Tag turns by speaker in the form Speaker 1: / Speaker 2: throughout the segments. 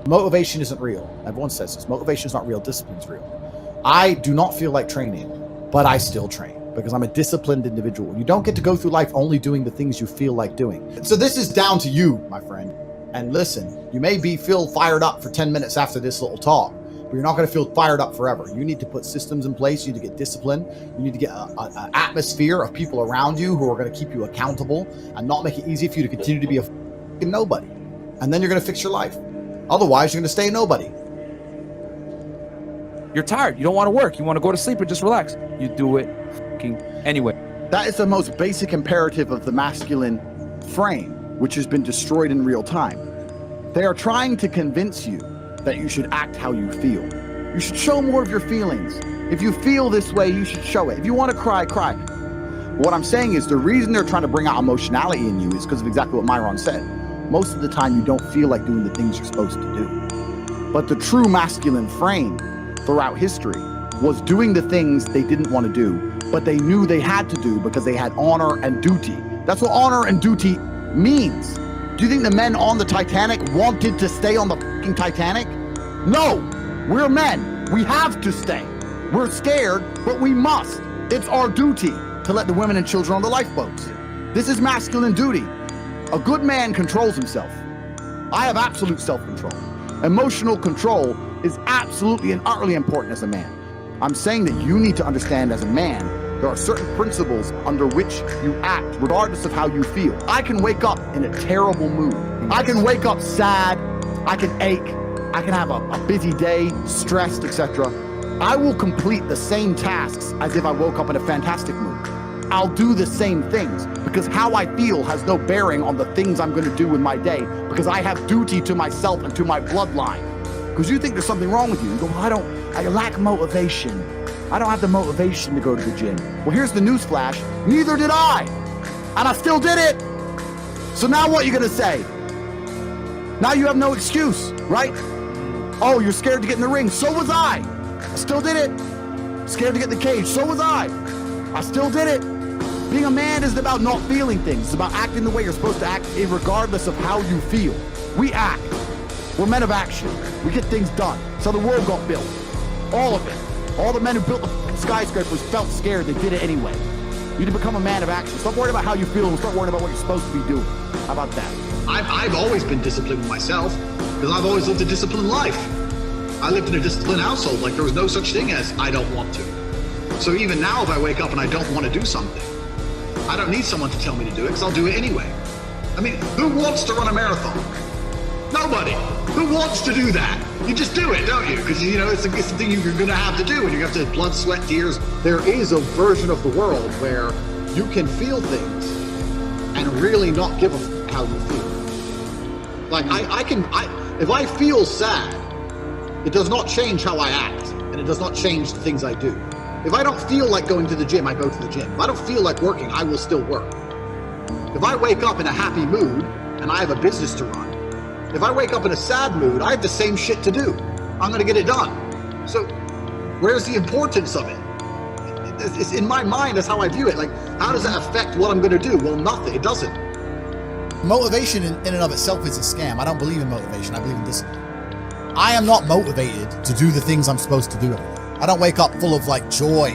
Speaker 1: Motivation isn't real. Everyone says this. Motivation is not real. Discipline's real. I do not feel like training, but I still train because I'm a disciplined individual. You don't get to go through life only doing the things you feel like doing. So this is down to you, my friend. And listen, you may feel fired up for 10 minutes after this little talk, but you're not going to feel fired up forever. You need to put systems in place. You need to get discipline. You need to get an atmosphere of people around you who are going to keep you accountable and not make it easy for you to continue to be a fucking nobody. And then you're going to fix your life. Otherwise, you're going to stay a nobody.
Speaker 2: You're tired. You don't want to work. You want to go to sleep and just relax. You do it anyway.
Speaker 1: That is the most basic imperative of the masculine frame, which has been destroyed in real time. They are trying to convince you that you should act how you feel. You should show more of your feelings. If you feel this way, you should show it. If you want to cry, cry. What I'm saying is the reason they're trying to bring out emotionality in you is because of exactly what Myron said. Most of the time, you don't feel like doing the things you're supposed to do. But the true masculine frame throughout history was doing the things they didn't want to do, but they knew they had to do because they had honor and duty. That's what honor and duty means. Do you think the men on the Titanic wanted to stay on the fucking Titanic? No, we're men. We have to stay. We're scared, but we must. It's our duty to let the women and children on the lifeboats. This is masculine duty. A good man controls himself. I have absolute self-control. Emotional control is absolutely and utterly important as a man. I'm saying that you need to understand as a man, there are certain principles under which you act, regardless of how you feel. I can wake up in a terrible mood. I can wake up sad. I can ache. I can have a busy day, stressed, etc. I will complete the same tasks as if I woke up in a fantastic mood. I'll do the same things because how I feel has no bearing on the things I'm going to do in my day because I have duty to myself and to my bloodline. Because you think there's something wrong with you. You go, well, I lack motivation. I don't have the motivation to go to the gym. Well, here's the news flash. Neither did I. And I still did it. So now what are you going to say? Now you have no excuse, right? Oh, you're scared to get in the ring. So was I. I still did it. Scared to get in the cage. So was I. I still did it. Being a man isn't about not feeling things. It's about acting the way you're supposed to act regardless of how you feel. We act. We're men of action. We get things done. So the world got built. All of it. All the men who built the skyscrapers felt scared. They did it anyway. You need to become a man of action. Stop worrying about how you feel and start worrying about what you're supposed to be doing. How about that?
Speaker 3: I've always been disciplined with myself because I've always lived a disciplined life. I lived in a disciplined household. Like there was no such thing as I don't want to. So even now, if I wake up and I don't want to do something, I don't need someone to tell me to do it because I'll do it anyway. I mean, who wants to run a marathon? Nobody. Who wants to do that? You just do it, don't you? Because, you know, it's the thing you're going to have to do, and you have to blood, sweat, tears. There is a version of the world where you can feel things and really not give a f how you feel. Like, if I feel sad, it does not change how I act, and it does not change the things I do. If I don't feel like going to the gym, I go to the gym. If I don't feel like working, I will still work. If I wake up in a happy mood and I have a business to run, if I wake up in a sad mood, I have the same shit to do. I'm going to get it done. So where's the importance of it? It's in my mind, that's how I view it. Like, how does that affect what I'm going to do? Well, nothing. It doesn't.
Speaker 1: Motivation in and of itself is a scam. I don't believe in motivation. I believe in discipline. I am not motivated to do the things I'm supposed to do every day. I don't wake up full of like joy.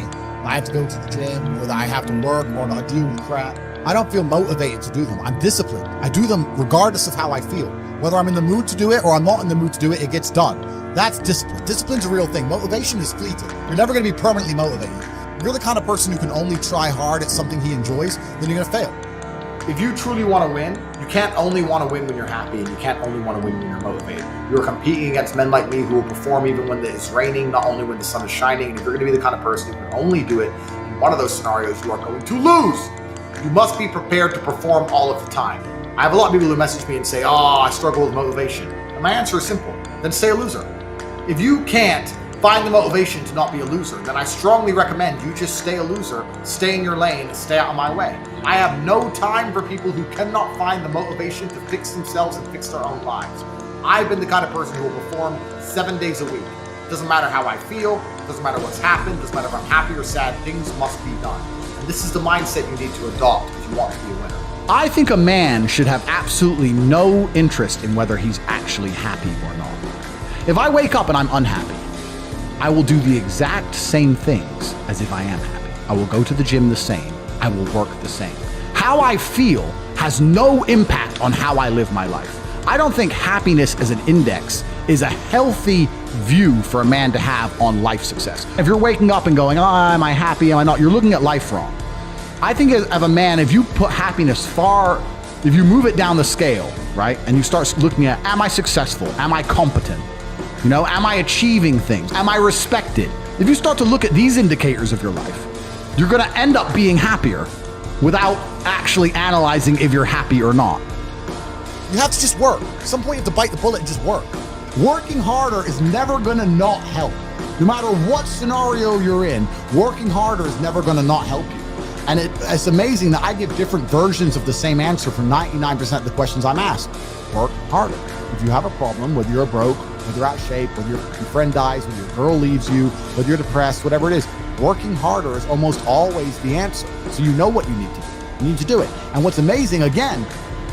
Speaker 1: I have to go to the gym, or that I have to work, or I deal with crap. I don't feel motivated to do them. I'm disciplined. I do them regardless of how I feel. Whether I'm in the mood to do it or I'm not in the mood to do it, it gets done. That's discipline. Discipline's a real thing. Motivation is fleeting. You're never going to be permanently motivated. If you're the kind of person who can only try hard at something he enjoys, then you're going to fail. If you truly want to win, you can't only want to win when you're happy, and you can't only want to win when you're motivated. You're competing against men like me who will perform even when it's raining, not only when the sun is shining. And if you're going to be the kind of person who can only do it in one of those scenarios, you are going to lose. You must be prepared to perform all of the time. I have a lot of people who message me and say, oh, I struggle with motivation. And my answer is simple. Then stay a loser. If you can't find the motivation to not be a loser, then I strongly recommend you just stay a loser, stay in your lane, and stay out of my way. I have no time for people who cannot find the motivation to fix themselves and fix their own lives. I've been the kind of person who will perform 7 days a week. It doesn't matter how I feel, it doesn't matter what's happened, it doesn't matter if I'm happy or sad, things must be done. And this is the mindset you need to adopt if you want to be a winner. I think a man should have absolutely no interest in whether he's actually happy or not. If I wake up and I'm unhappy, I will do the exact same things as if I am happy. I will go to the gym the same. I will work the same. How I feel has no impact on how I live my life. I don't think happiness as an index is a healthy view for a man to have on life success. If you're waking up and going, am I happy, am I not? You're looking at life wrong. I think of a man, if you put happiness if you move it down the scale, right? And you start looking at, am I successful? Am I competent? Am I achieving things? Am I respected? If you start to look at these indicators of your life, you're gonna end up being happier without actually analyzing if you're happy or not. You have to just work. At some point you have to bite the bullet and just work. Working harder is never gonna not help. No matter what scenario you're in, working harder is never gonna not help you. And it's amazing that I give different versions of the same answer for 99% of the questions I'm asked. Work harder. If you have a problem, whether you're broke, whether you're out of shape, whether your friend dies, whether your girl leaves you, whether you're depressed, whatever it is, working harder is almost always the answer. So you know what you need to do. You need to do it. And what's amazing, again,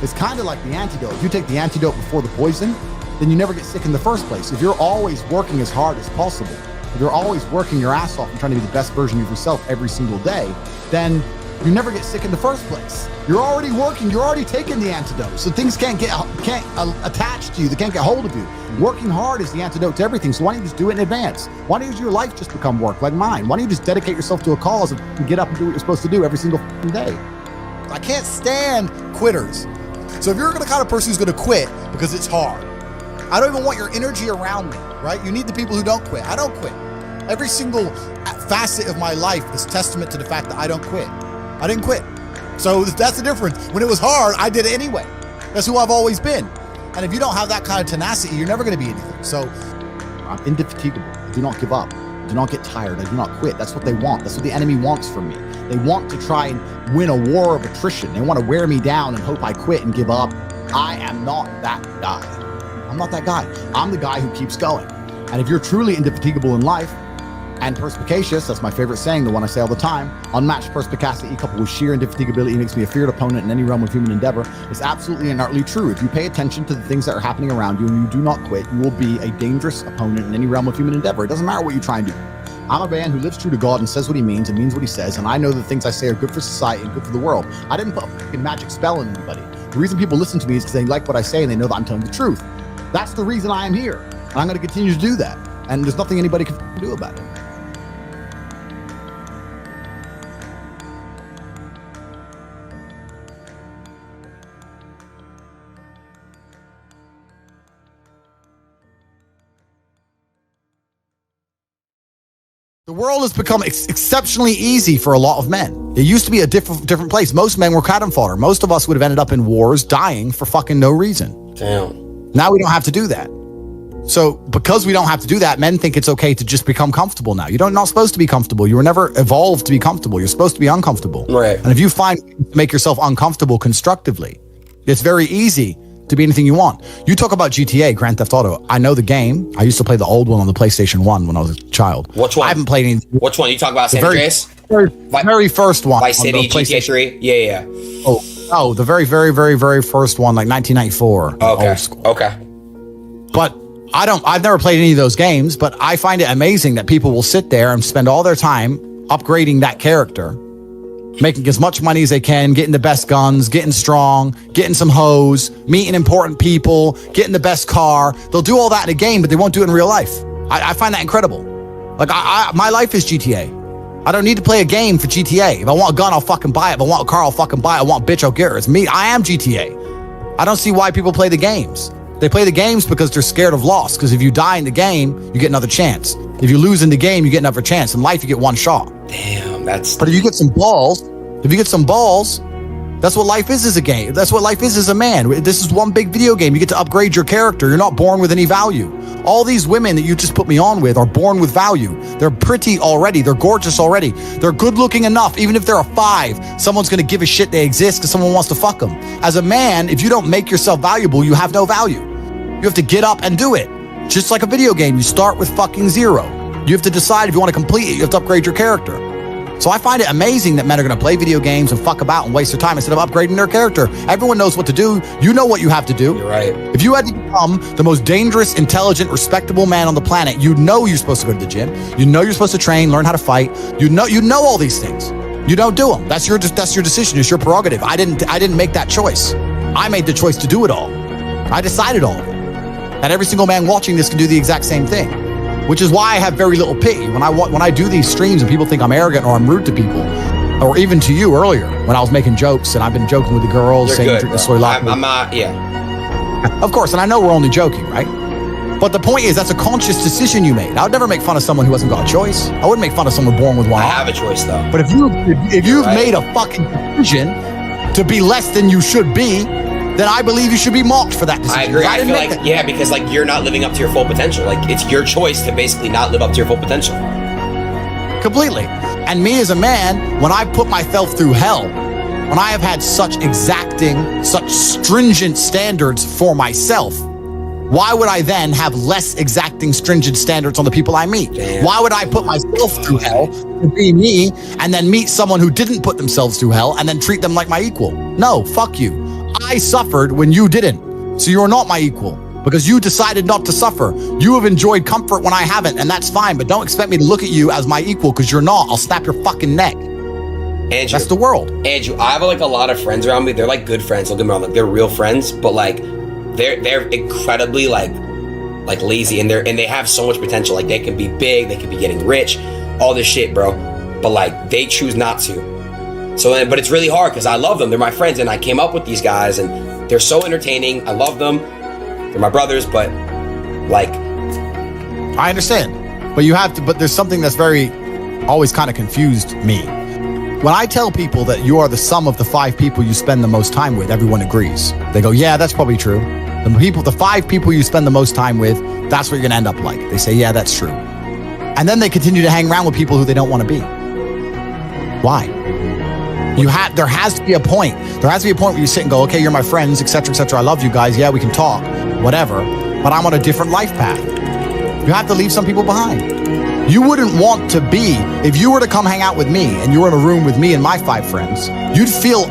Speaker 1: is kind of like the antidote. If you take the antidote before the poison, then you never get sick in the first place. If you're always working as hard as possible, if you're always working your ass off and trying to be the best version of yourself every single day, then you never get sick in the first place. You're already working, you're already taking the antidote. So things can't attach to you, they can't get hold of you. Working hard is the antidote to everything. So why don't you just do it in advance? Why don't your life just become work like mine? Why don't you just dedicate yourself to a cause and get up and do what you're supposed to do every single day? I can't stand quitters. So if you're the kind of person who's gonna quit because it's hard, I don't even want your energy around me, right? You need the people who don't quit. I don't quit. Every single facet of my life is testament to the fact that I don't quit. I didn't quit. So that's the difference. When it was hard, I did it anyway. That's who I've always been. And if you don't have that kind of tenacity, you're never gonna be anything. So I'm indefatigable. I do not give up. I do not get tired. I do not quit. That's what they want. That's what the enemy wants from me. They want to try and win a war of attrition. They want to wear me down and hope I quit and give up. I am not that guy. I'm not that guy. I'm the guy who keeps going. And if you're truly indefatigable in life and perspicacious, that's my favorite saying, the one I say all the time, unmatched perspicacity coupled with sheer indefatigability makes me a feared opponent in any realm of human endeavor. It's absolutely and utterly true. If you pay attention to the things that are happening around you and you do not quit, you will be a dangerous opponent in any realm of human endeavor. It doesn't matter what you try and do. I'm a man who lives true to God and says what he means and means what he says, and I know the things I say are good for society and good for the world. I didn't put a fucking magic spell on anybody. The reason people listen to me is because they like what I say and they know that I'm telling the truth. That's the reason I am here, and I'm going to continue to do that, and there's nothing anybody can do about it. The world has become exceptionally easy for a lot of men. It used to be a different place. Most men were cannon fodder. Most of us would have ended up in wars dying for fucking no reason.
Speaker 4: Damn.
Speaker 1: Now we don't have to do that. So because we don't have to do that, men think it's okay to just become comfortable now. You're not supposed to be comfortable. You were never evolved to be comfortable. You're supposed to be uncomfortable.
Speaker 4: Right.
Speaker 1: And if you make yourself uncomfortable constructively, it's very easy to be anything you want. You talk about GTA, Grand Theft Auto. I know the game. I used to play the old one on the PlayStation 1 when I was a child.
Speaker 4: Which one?
Speaker 1: I haven't played any.
Speaker 4: Which one? You talk about San Andreas?
Speaker 1: Very first one.
Speaker 4: Vice City, GTA 3? Yeah.
Speaker 1: Oh, the very, very, very, very first one, like 1994.
Speaker 4: Okay.
Speaker 1: Old school.
Speaker 4: Okay.
Speaker 1: But I've never played any of those games, but I find it amazing that people will sit there and spend all their time upgrading that character, making as much money as they can, getting the best guns, getting strong, getting some hoes, meeting important people, getting the best car. They'll do all that in a game, but they won't do it in real life. I find that incredible. Like my life is GTA. I don't need to play a game for GTA. If I want a gun, I'll fucking buy it. If I want a car, I'll fucking buy it. I want a bitch, I'll get her. It's me. I am GTA. I don't see why people play the games. They play the games because they're scared of loss. Because if you die in the game, you get another chance. If you lose in the game, you get another chance. In life, you get one shot.
Speaker 4: Damn, that's...
Speaker 1: But if you get some balls, that's what life is as a game. That's what life is as a man. This is one big video game. You get to upgrade your character. You're not born with any value. All these women that you just put me on with are born with value. They're pretty already. They're gorgeous already. They're good looking enough. Even if they're a 5, someone's going to give a shit they exist because someone wants to fuck them. As a man, if you don't make yourself valuable, you have no value. You have to get up and do it. Just like a video game, you start with fucking 0. You have to decide if you want to complete it. You have to upgrade your character.
Speaker 5: So I find it amazing that men are going to play video games and fuck about and waste their time instead of upgrading their character. Everyone knows what to do. You know what you have to do.
Speaker 4: You're right.
Speaker 5: If you had to become the most dangerous, intelligent, respectable man on the planet, you know you're supposed to go to the gym. You know you're supposed to train, learn how to fight. You know all these things. You don't do them. That's your decision. It's your prerogative. I didn't make that choice. I made the choice to do it all. I decided all of it. And every single man watching this can do the exact same thing, which is why I have very little pity when I do these streams and people think I'm arrogant or I'm rude to people, or even to you earlier when I was making jokes and I've been joking with the girls,
Speaker 4: You're
Speaker 5: saying
Speaker 4: good,
Speaker 5: drink the
Speaker 4: bro.
Speaker 5: soy latte.
Speaker 4: I'm not. Yeah.
Speaker 5: Of course, and I know we're only joking, right? But the point is, that's a conscious decision you made. I would never make fun of someone who hasn't got a choice. I wouldn't make fun of someone born with one
Speaker 4: I
Speaker 5: arm.
Speaker 4: have a choice though.
Speaker 5: But if you've
Speaker 4: Right.
Speaker 5: made a fucking decision to be less than you should be, then I believe you should be mocked for that decision.
Speaker 4: I agree. I
Speaker 5: didn't
Speaker 4: feel
Speaker 5: make
Speaker 4: like,
Speaker 5: that.
Speaker 4: yeah, because like you're not living up to your full potential. Like it's your choice to basically not live up to your full potential.
Speaker 5: Completely. And me as a man, when I put myself through hell, when I have had such exacting, such stringent standards for myself, why would I then have less exacting, stringent standards on the people I meet?
Speaker 4: Damn.
Speaker 5: Why would I put myself through hell to be me and then meet someone who didn't put themselves through hell and then treat them like my equal? No, fuck you. I suffered when you didn't. So you're not my equal because you decided not to suffer. You have enjoyed comfort when I haven't, and that's fine, but don't expect me to look at you as my equal because you're not. I'll snap your fucking neck.
Speaker 4: Andrew,
Speaker 5: That's the world.
Speaker 4: Andrew, I have like a lot of friends around me. They're like good friends. Don't get me wrong, like they're real friends, but like they're incredibly like lazy, and they have so much potential. Like they can be big, they can be getting rich, all this shit, bro. But like they choose not to. So, but it's really hard because I love them. They're my friends, and I came up with these guys, and they're so entertaining. I love them. They're my brothers, but like,
Speaker 5: I understand, but you have to. But there's something that's always kind of confused me. When I tell people that you are the sum of the 5 people you spend the most time with, everyone agrees. They go, "Yeah, that's probably true." The 5 people you spend the most time with, that's what you're gonna end up like. They say, "Yeah, that's true," and then they continue to hang around with people who they don't want to be. Why? There has to be a point. There has to be a point where you sit and go, "Okay, you're my friends, etc., etc. I love you guys. Yeah, we can talk, whatever. But I'm on a different life path." You have to leave some people behind. You wouldn't want to be, if you were to come hang out with me and you were in a room with me and my 5 friends, you'd feel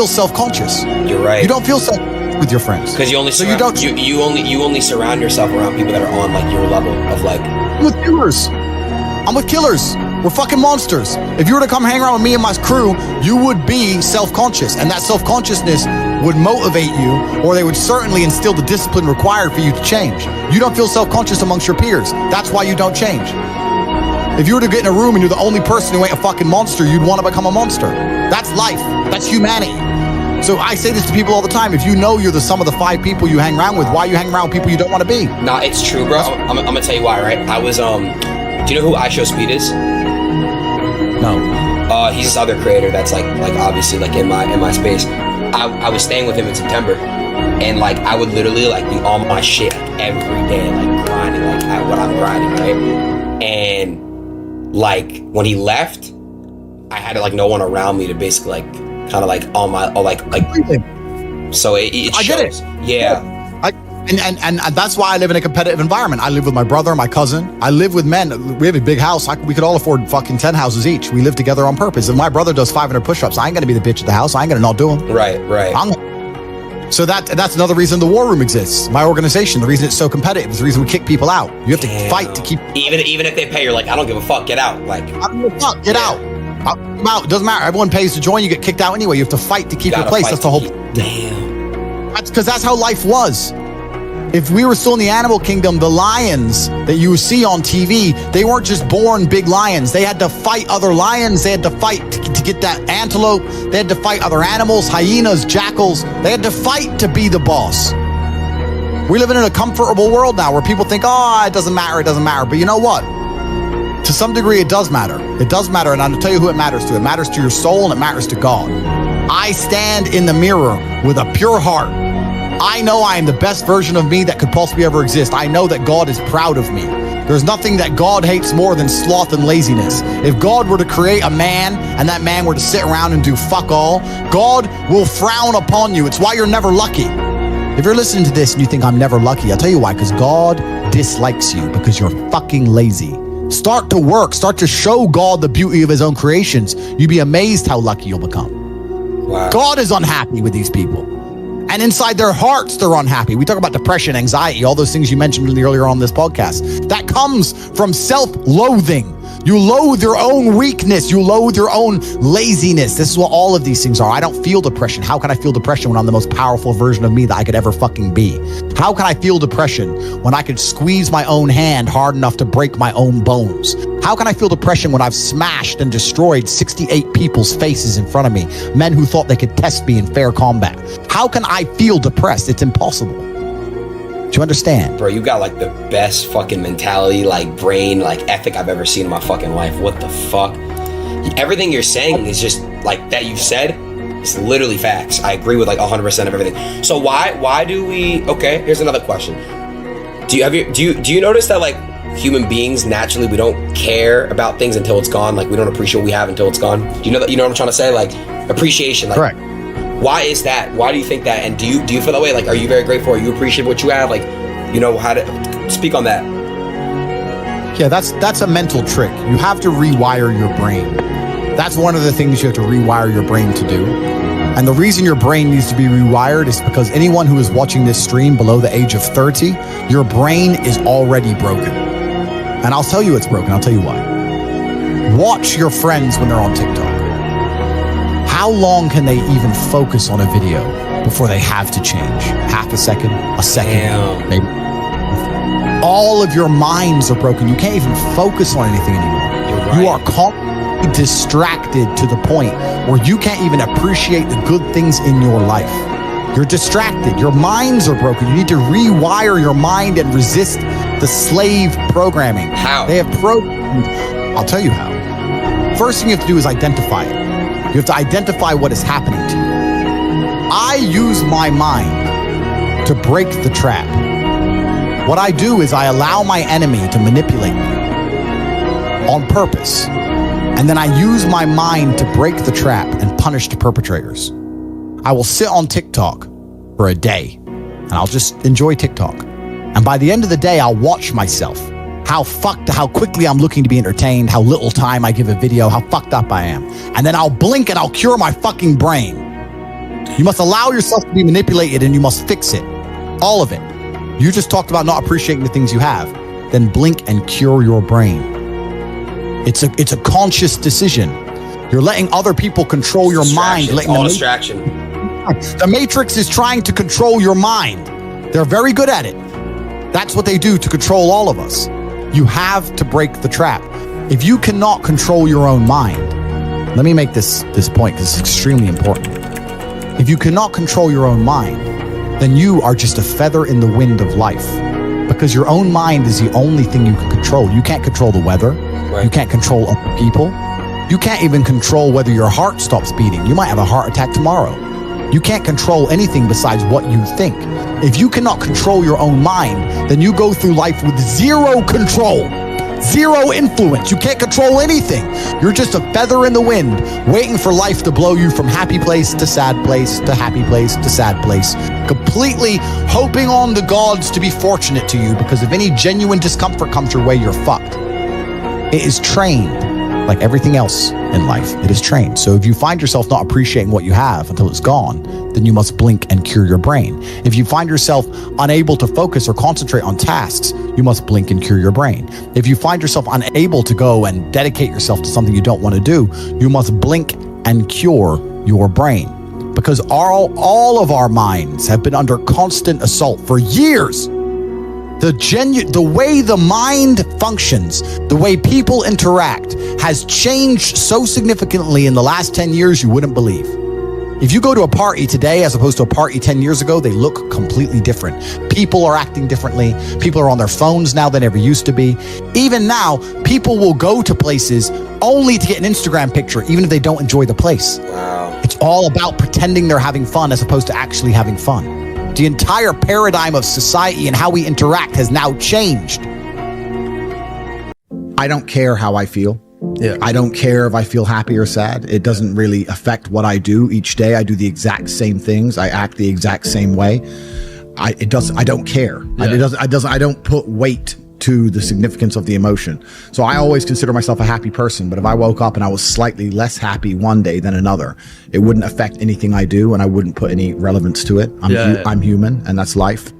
Speaker 5: self-conscious.
Speaker 4: you're right.
Speaker 5: You don't feel self with your friends.
Speaker 4: Because you only
Speaker 5: So
Speaker 4: surround, you only surround yourself around people that are on like your level of like.
Speaker 5: I'm with killers. I'm with killers. We're fucking monsters. If you were to come hang around with me and my crew, you would be self-conscious, and that self-consciousness would motivate you, or they would certainly instill the discipline required for you to change. You don't feel self-conscious amongst your peers. That's why you don't change. If you were to get in a room and you're the only person who ain't a fucking monster, you'd want to become a monster. That's life. That's humanity. So I say this to people all the time. If you know you're the sum of the 5 people you hang around with, why you hang around with people you don't want to be?
Speaker 4: Nah, it's true, bro. I'm gonna tell you why, right? I was do you know who I Show Speed is?
Speaker 5: No.
Speaker 4: He's this other creator that's like obviously like in my space. I was staying with him in September, and like I would literally like be on my shit like, every day, like grinding like at what I'm grinding, right? And like when he left, I had like no one around me to basically like kind of like on my so it
Speaker 5: I
Speaker 4: shows.
Speaker 5: get it.
Speaker 4: Yeah.
Speaker 5: And that's why I live in a competitive environment. I live with my brother, my cousin. I live with men. We have a big house. We could all afford fucking 10 houses each. We live together on purpose. If my brother does 500 push-ups, I ain't gonna be the bitch at the house. I ain't gonna not do them.
Speaker 4: Right.
Speaker 5: So that's another reason the war room exists. My organization, the reason it's so competitive, is the reason we kick people out. You have to fight to keep.
Speaker 4: Even if they pay, you're like, I don't give a fuck. Get out. Like,
Speaker 5: I don't give a fuck. Get out. Come out. It doesn't matter. Everyone pays to join. You get kicked out anyway. You have to fight to keep your place. That's the whole.
Speaker 4: Damn.
Speaker 5: That's because that's how life was. If we were still in the animal kingdom, the lions that you see on TV, they weren't just born big lions. They had to fight other lions. They had to fight to get that antelope. They had to fight other animals, hyenas, jackals. They had to fight to be the boss. We're living in a comfortable world now where people think, oh, it doesn't matter. But you know what? To some degree, it does matter. It does matter, and I'll tell you who it matters to. It matters to your soul, and it matters to God. I stand in the mirror with a pure heart. I know I am the best version of me that could possibly ever exist. I know that God is proud of me. There's nothing that God hates more than sloth and laziness. If God were to create a man and that man were to sit around and do fuck all, God will frown upon you. It's why you're never lucky. If you're listening to this and you think I'm never lucky, I'll tell you why, because God dislikes you because you're fucking lazy. Start to work. Start to show God the beauty of his own creations. You'd be amazed how lucky you'll become.
Speaker 4: Wow.
Speaker 5: God is unhappy with these people. And inside their hearts, they're unhappy. We talk about depression, anxiety, all those things you mentioned earlier on this podcast. That comes from self-loathing. You loathe your own weakness. You loathe your own laziness. This is what all of these things are. I don't feel depression. How can I feel depression when I'm the most powerful version of me that I could ever fucking be? How can I feel depression when I could squeeze my own hand hard enough to break my own bones? How can I feel depression when I've smashed and destroyed 68 people's faces in front of me, men who thought they could test me in fair combat? How can I feel depressed? It's impossible. Do you understand?
Speaker 4: Bro, you got like the best fucking mentality, like brain, like ethic I've ever seen in my fucking life. What the fuck? Everything you're saying is just like that you said. It's literally facts. I agree with like 100% of everything. So why do we? Okay, here's another question. Do you notice that like human beings naturally we don't care about things until it's gone? Like we don't appreciate what we have until it's gone. Do you know that? You know what I'm trying to say? Like appreciation. Like,
Speaker 5: correct.
Speaker 4: Why is that? Why do you think that? And do you feel that way? Like, are you very grateful? Are you appreciate what you have? Like, you know how to speak on that?
Speaker 5: Yeah, that's a mental trick. You have to rewire your brain. That's one of the things you have to rewire your brain to do. And the reason your brain needs to be rewired is because anyone who is watching this stream below the age of 30, your brain is already broken. And I'll tell you it's broken. I'll tell you why. Watch your friends when they're on TikTok. How long can they even focus on a video before they have to change? Half a second,
Speaker 4: Damn.
Speaker 5: maybe. All of your minds are broken. You can't even focus on anything anymore.
Speaker 4: You're right.
Speaker 5: You are constantly distracted to the point where you can't even appreciate the good things in your life. You're distracted. Your minds are broken. You need to rewire your mind and resist the slave programming.
Speaker 4: How?
Speaker 5: They have programmed. I'll tell you how. First thing you have to do is identify it. You have to identify what is happening to you. I use my mind to break the trap. What I do is I allow my enemy to manipulate me on purpose. And then I use my mind to break the trap and punish the perpetrators. I will sit on TikTok for a day and I'll just enjoy TikTok. And by the end of the day, I'll watch myself. How quickly I'm looking to be entertained, how little time I give a video, how fucked up I am. And then I'll blink and I'll cure my fucking brain. You must allow yourself to be manipulated and you must fix it. All of it. You just talked about not appreciating the things you have. Then blink and cure your brain. It's a conscious decision. You're letting other people control your mind.
Speaker 4: Letting all distraction.
Speaker 5: The Matrix is trying to control your mind. They're very good at it. That's what they do to control all of us. You have to break the trap. If you cannot control your own mind, let me make this point because it's extremely important. If you cannot control your own mind, then you are just a feather in the wind of life, because your own mind is the only thing you can control. You can't control the weather. Right. You can't control other people. You can't even control whether your heart stops beating. You might have a heart attack tomorrow. You can't control anything besides what you think. If you cannot control your own mind, then you go through life with zero control, zero influence. You can't control anything. You're just a feather in the wind, waiting for life to blow you from happy place to sad place to happy place to sad place, completely hoping on the gods to be fortunate to you, because if any genuine discomfort comes your way, you're fucked. It is trained. Like everything else in life, it is trained. So if you find yourself not appreciating what you have until it's gone, then you must blink and cure your brain. If you find yourself unable to focus or concentrate on tasks, you must blink and cure your brain. If you find yourself unable to go and dedicate yourself to something you don't want to do, you must blink and cure your brain. Because all of our minds have been under constant assault for years. The way the mind functions, the way people interact, has changed so significantly in the last 10 years you wouldn't believe. If you go to a party today as opposed to a party 10 years ago, they look completely different. People are acting differently. People are on their phones now than ever used to be. Even now, people will go to places only to get an Instagram picture, even if they don't enjoy the place.
Speaker 4: Wow.
Speaker 5: It's all about pretending they're having fun as opposed to actually having fun. The entire paradigm of society and how we interact has now changed. I don't care how I feel.
Speaker 2: Yeah.
Speaker 5: I don't care if I feel happy or sad. It doesn't really affect what I do each day. I do the exact same things. I act the exact same way. I don't care.
Speaker 2: Yeah.
Speaker 5: I don't put weight to the significance of the emotion. So I always consider myself a happy person, but if I woke up and I was slightly less happy one day than another, it wouldn't affect anything I do, and I wouldn't put any relevance to it. I'm human, and that's life.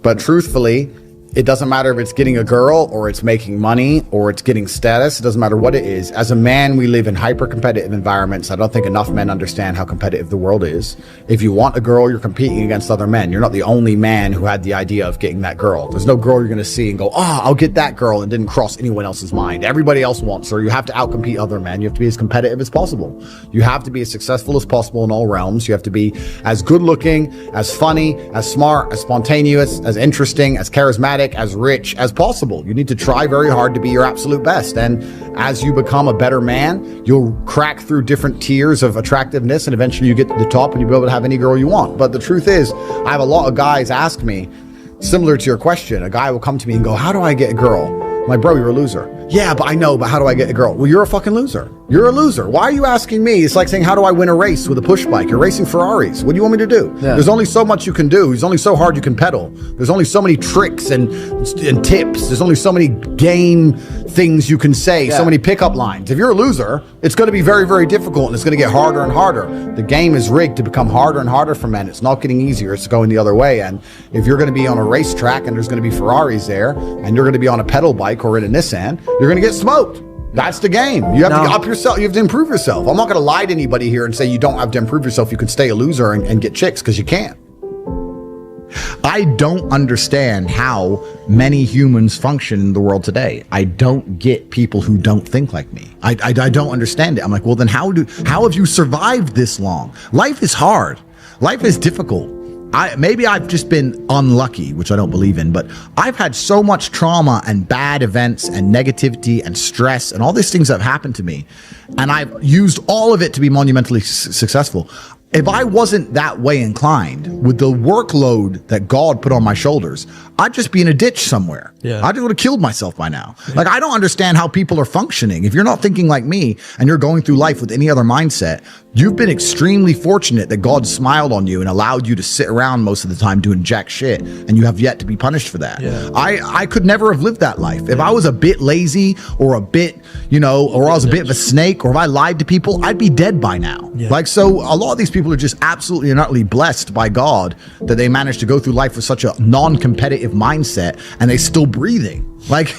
Speaker 5: But truthfully, it doesn't matter if it's getting a girl or it's making money or it's getting status. It doesn't matter what it is. As a man, we live in hyper-competitive environments. I don't think enough men understand how competitive the world is. If you want a girl, you're competing against other men. You're not the only man who had the idea of getting that girl. There's no girl you're going to see and go, I'll get that girl, and didn't cross anyone else's mind. Everybody else wants her. You have to outcompete other men. You have to be as competitive as possible. You have to be as successful as possible in all realms. You have to be as good looking, as funny, as smart, as spontaneous, as interesting, as charismatic, as rich as possible. You need to try very hard to be your absolute best. And as you become a better man, you'll crack through different tiers of attractiveness, and eventually you get to the top and you'll be able to have any girl you want. But the truth is, I have a lot of guys ask me, similar to your question, a guy will come to me and go, how do I get a girl? I'm like, bro, you're a loser. Yeah, but I know, but how do I get a girl? Well, you're a fucking loser. You're a loser. Why are you asking me? It's like saying, how do I win a race with a push bike? You're racing Ferraris. What do you want me to do? Yeah. There's only so much you can do. There's only so hard you can pedal. There's only so many tricks and tips. There's only so many game things you can say, so many pickup lines. If you're a loser, it's going to be very, very difficult, and it's going to get harder and harder. The game is rigged to become harder and harder for men. It's not getting easier. It's going the other way. And if you're going to be on a racetrack and there's going to be Ferraris there, and you're going to be on a pedal bike or in a Nissan, you're going to get smoked. That's the game. You have to up yourself. You have to improve yourself. I'm not going to lie to anybody here and say you don't have to improve yourself. You can stay a loser and get chicks, because you can't. I don't understand how many humans function in the world today. I don't get people who don't think like me. I don't understand it. I'm like, well, then how have you survived this long? Life is hard. Life is difficult. Maybe I've just been unlucky, which I don't believe in, but I've had so much trauma and bad events and negativity and stress and all these things that have happened to me, and I've used all of it to be monumentally successful. If I wasn't that way inclined, with the workload that God put on my shoulders, I'd just be in a ditch somewhere. I would have killed myself by now. Like, I don't understand how people are functioning. If you're not thinking like me and you're going through life with any other mindset, you've been extremely fortunate that God smiled on you and allowed you to sit around most of the time doing jack shit, and you have yet to be punished for that. I could never have lived that life. If I was a bit lazy or a bit, or I was a bit of a snake, or if I lied to people, I'd be dead by now. Like, so a lot of these people are just absolutely and utterly blessed by God that they managed to go through life with such a non-competitive mindset, and they still breathing. Like,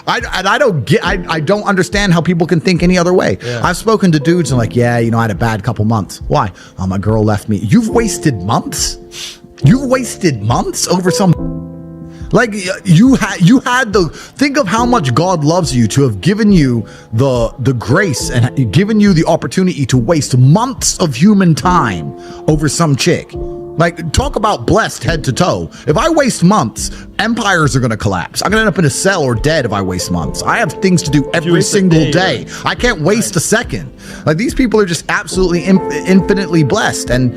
Speaker 5: I don't understand how people can think any other way. I've spoken to dudes and like, I had a bad couple months. Why? My girl left me. You've wasted months? You've wasted months over some... Like, you had think of how much God loves you to have given you the grace and given you the opportunity to waste months of human time over some chick. Like, talk about blessed head to toe. If I waste months, empires are going to collapse. I'm going to end up in a cell or dead if I waste months. I have things to do every single day. I can't waste a second. Like, these people are just absolutely infinitely blessed, and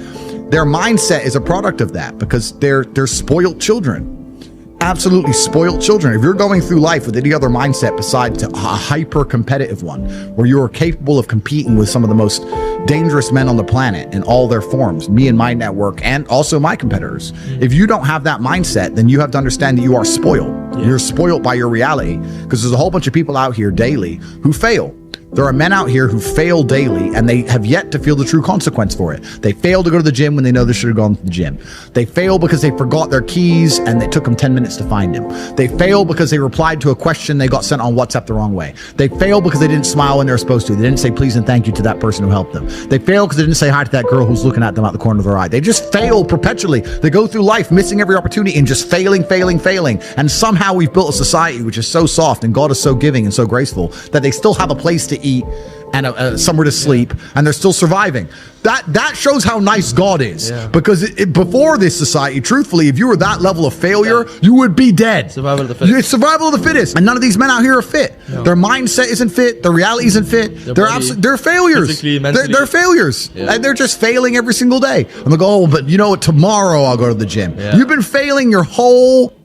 Speaker 5: their mindset is a product of that, because they're spoiled children. Absolutely spoiled children. If you're going through life with any other mindset besides a hyper competitive one, where you are capable of competing with some of the most dangerous men on the planet in all their forms, me and my network, and also my competitors. If you don't have that mindset, then you have to understand that you are spoiled. You're spoiled by your reality, because there's a whole bunch of people out here daily who fail. There are men out here who fail daily, and they have yet to feel the true consequence for it. They fail to go to the gym when they know they should have gone to the gym. They fail because they forgot their keys and it took them 10 minutes to find them. They fail because they replied to a question they got sent on WhatsApp the wrong way. They fail because they didn't smile when they were supposed to. They didn't say please and thank you to that person who helped them. They fail because they didn't say hi to that girl who's looking at them out the corner of their eye. They just fail perpetually. They go through life missing every opportunity and just failing. And somehow we've built a society which is so soft, and God is so giving and so graceful, that they still have a place to eat and somewhere to sleep, and they're still surviving. That shows how nice God is. Because before this society, truthfully, if you were that level of failure, you would be dead.
Speaker 6: Survival of the fittest.
Speaker 5: It's survival of the fittest. And none of these men out here are fit. Their mindset isn't fit. Their reality isn't fit. They're failures. They're failures. And they're just failing every single day. I'm like, oh, but you know what? Tomorrow I'll go to the gym. You've been failing your whole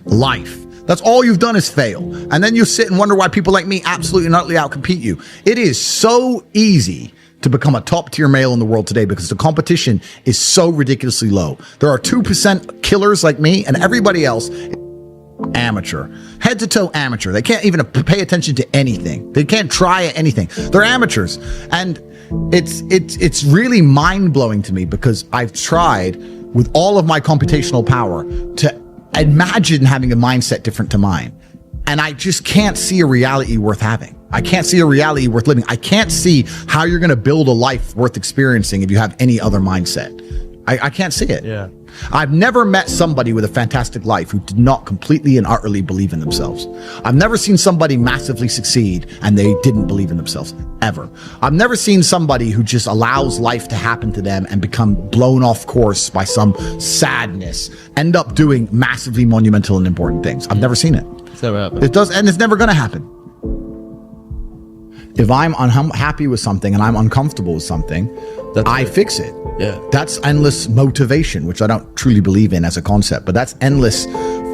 Speaker 5: life. That's all you've done is fail. And then you sit and wonder why people like me absolutely and utterly outcompete you. It is so easy to become a top tier male in the world today because the competition is so ridiculously low. There are 2% killers like me, and everybody else amateur, head to toe amateur. They can't even pay attention to anything. They can't try anything. They're amateurs. And it's really mind blowing to me because I've tried with all of my computational power to imagine having a mindset different to mine. And I just can't see a reality worth having. I can't see a reality worth living. I can't see how you're going to build a life worth experiencing if you have any other mindset. I can't see it.
Speaker 6: Yeah.
Speaker 5: I've never met somebody with a fantastic life who did not completely and utterly believe in themselves. I've never seen somebody massively succeed and they didn't believe in themselves, ever. I've never seen somebody who just allows life to happen to them and become blown off course by some sadness, end up doing massively monumental and important things. I've never seen it.
Speaker 6: It's never happened.
Speaker 5: It does, and it's never going to happen. If I'm unhappy with something and I'm uncomfortable with something, I fix it.
Speaker 6: Yeah.
Speaker 5: That's endless motivation, which I don't truly believe in as a concept, but that's endless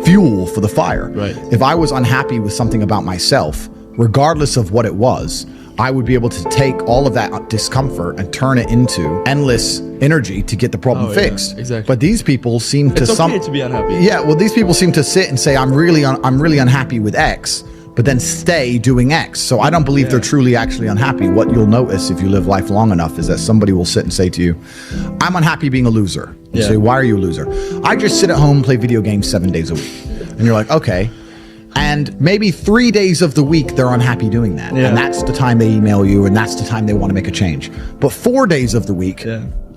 Speaker 5: fuel for the fire.
Speaker 6: Right.
Speaker 5: If I was unhappy with something about myself, regardless of what it was, I would be able to take all of that discomfort and turn it into endless energy to get the problem fixed.
Speaker 6: Yeah, exactly.
Speaker 5: But these people seem to
Speaker 6: It's okay to be unhappy.
Speaker 5: Yeah, well, these people seem to sit and say, I'm really unhappy with X, but then stay doing X. So I don't believe they're truly actually unhappy. What you'll notice if you live life long enough is that somebody will sit and say to you, I'm unhappy being a loser. You say, why are you a loser? I just sit at home and play video games 7 days a week. And you're like, okay. And maybe 3 days of the week, they're unhappy doing that.
Speaker 6: Yeah.
Speaker 5: And that's the time they email you, and that's the time they want to make a change. But 4 days of the week,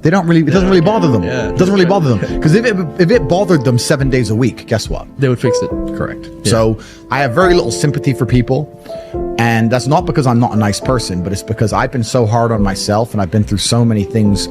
Speaker 5: they don't really, it doesn't really bother them.
Speaker 6: Yeah.
Speaker 5: It doesn't really bother them. Because if it bothered them 7 days a week, guess what?
Speaker 6: They would fix it.
Speaker 5: Correct. Yeah. So I have very little sympathy for people. And that's not because I'm not a nice person, but it's because I've been so hard on myself and I've been through so many things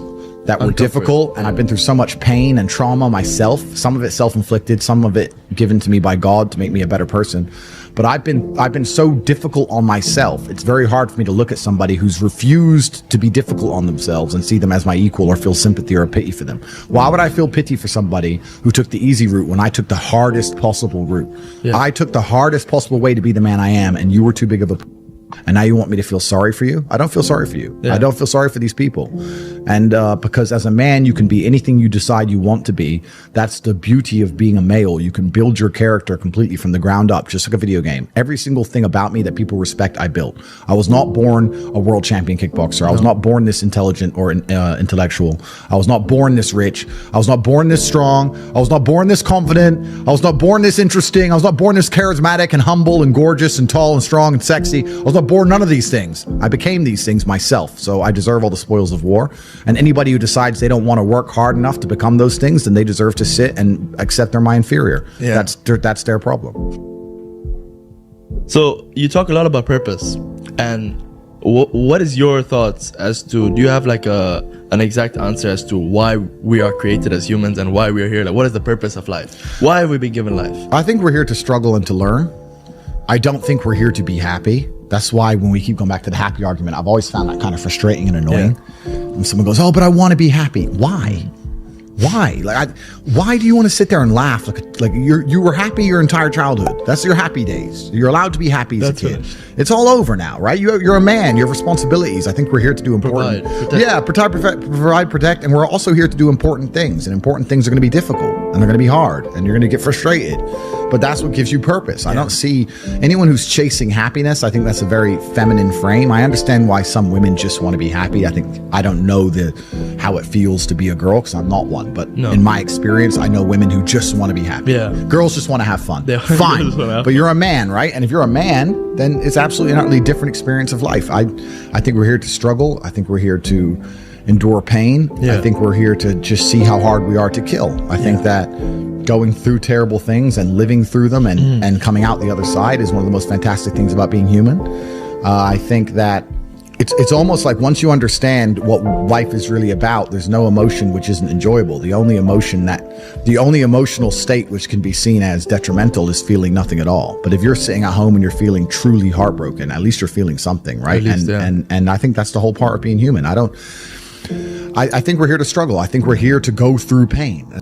Speaker 5: that were difficult, and I've been through so much pain and trauma myself, some of it self-inflicted, some of it given to me by God to make me a better person. But I've been so difficult on myself. It's very hard for me to look at somebody who's refused to be difficult on themselves and see them as my equal or feel sympathy or pity for them. Why would I feel pity for somebody who took the easy route when I took the hardest possible route? Yeah. I took the hardest possible way to be the man I am, and you were too big of a... And now you want me to feel sorry for you? I don't feel sorry for you. Yeah. I don't feel sorry for these people. And because as a man, you can be anything you decide you want to be. That's the beauty of being a male. You can build your character completely from the ground up, just like a video game. Every single thing about me that people respect, I built. I was not born a world champion kickboxer. I was not born this intelligent or intellectual. I was not born this rich. I was not born this strong. I was not born this confident. I was not born this interesting. I was not born this charismatic and humble and gorgeous and tall and strong and sexy. I was not born none of these things. I became these things myself. So I deserve all the spoils of war. And anybody who decides they don't want to work hard enough to become those things, then they deserve to sit and accept they're my inferior. Yeah. That's their problem.
Speaker 6: So you talk a lot about purpose, and what is your thoughts as to, do you have like an exact answer as to why we are created as humans and why we are here? Like, what is the purpose of life? Why have we been given life?
Speaker 5: I think we're here to struggle and to learn. I don't think we're here to be happy. That's why when we keep going back to the happy argument, I've always found that kind of frustrating and annoying. Yeah. When someone goes, oh, but I want to be happy. Why? Why? Why do you want to sit there and laugh? Like you were happy your entire childhood. That's your happy days. You're allowed to be happy as a kid. Finished. It's all over now, right? You're a man. You have responsibilities. I think we're here to do important. Provide, protect, and we're also here to do important things. And important things are going to be difficult, and they're going to be hard, and you're going to get frustrated. But that's what gives you purpose. I don't see anyone who's chasing happiness. I think that's a very feminine frame. I understand why some women just want to be happy. I don't know how it feels to be a girl, because I'm not one. But in my experience, I know women who just want to be happy. Yeah. Girls just want to have fun. Fine. But you're a man, right? And if you're a man, then it's absolutely not really a different experience of life. I think we're here to struggle. I think we're here to endure pain. Yeah. I think we're here to just see how hard we are to kill. I think that going through terrible things and living through them and coming out the other side is one of the most fantastic things about being human. I think that it's almost like once you understand what life is really about, there's no emotion which isn't enjoyable. The only emotional state which can be seen as detrimental is feeling nothing at all. But if you're sitting at home and you're feeling truly heartbroken, at least you're feeling something, right? And I think that's the whole part of being human. I think we're here to struggle. I think we're here to go through pain.